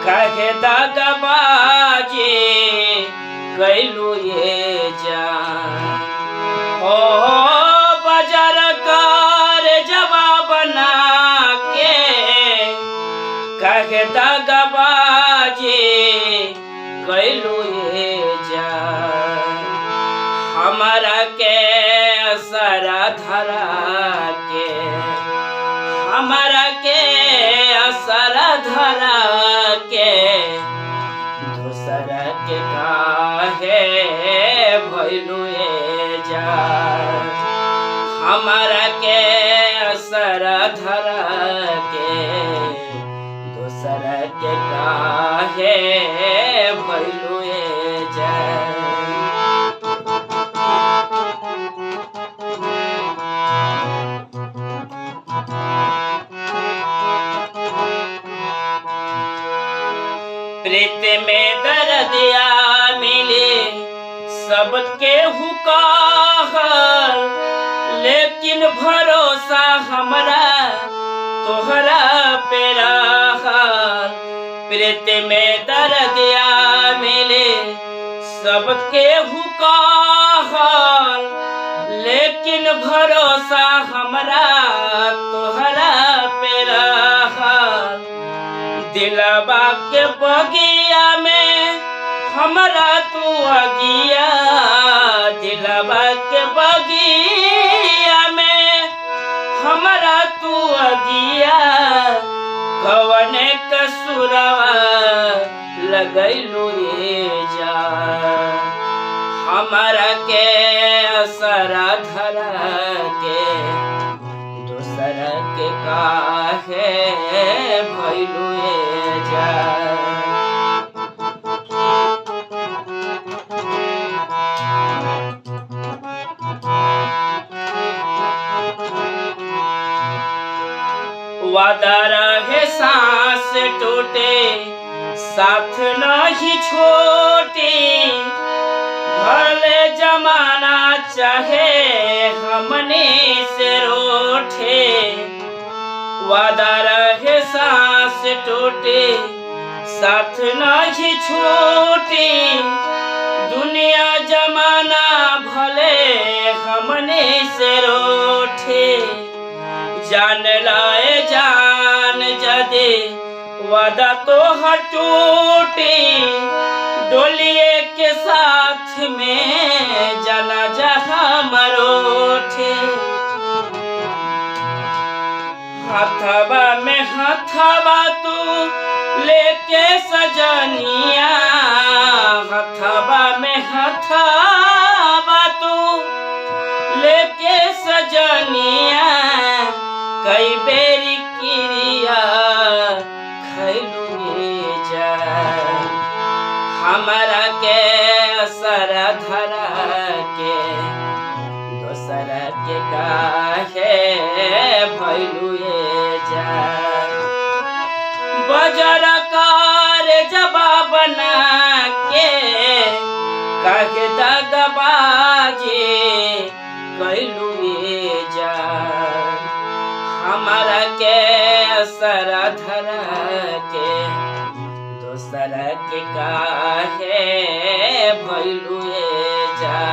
काहे दागबाजी कैलू ये जान हो बाजार कर जवाब ना के काहे दागबाजी कैलू ये जान हमारा के असरा धरा के हमारा के असरा धरा के दूसरा के काहे भइलू ये जान हमारा के असरा धरा के दूसरा के काहे भइलू ये जान प्रीत में दर्दिया मिले सबके हुकार लेकिन भरोसा हमरा तोहरा पे रहल प्रीत में दर्दिया मिले सबके हुकार लेकिन भरोसा हमरा तोहरा पे रहल दिलवा के बगिया में हमरा तू अगिया दिलवा के बगिया में हमरा तू अगिया कवने कसुरवा लगैलू ये जान हमरा के असरा धरा के दूसरा के काहे भइलू ये जान वादा रहे सांस टूटे साथ नहीं छोटे भले जमाना चाहे हमने से रोठे वादा रहे सांस टूटे साथ नहीं छूटे दुनिया जमाना भले हमने से रोठे जान लाए जान जदे वादा तो टूटे डोलिए के साथ में जाना जहाँ मरोठे हथवा में हथवा तू लेके सजनिया हथवा में हथवा तू लेके सजनिया कई बेरी क्रिया खैलू ये जान हमारा के असरा धरा के दूसरा के काहे भइलू ये जान बजर कर जवाब ना के काहे दागबाजी कैलू ये जान हमारा के असरा धरा के दूसरा के काहे भइलू ये जान।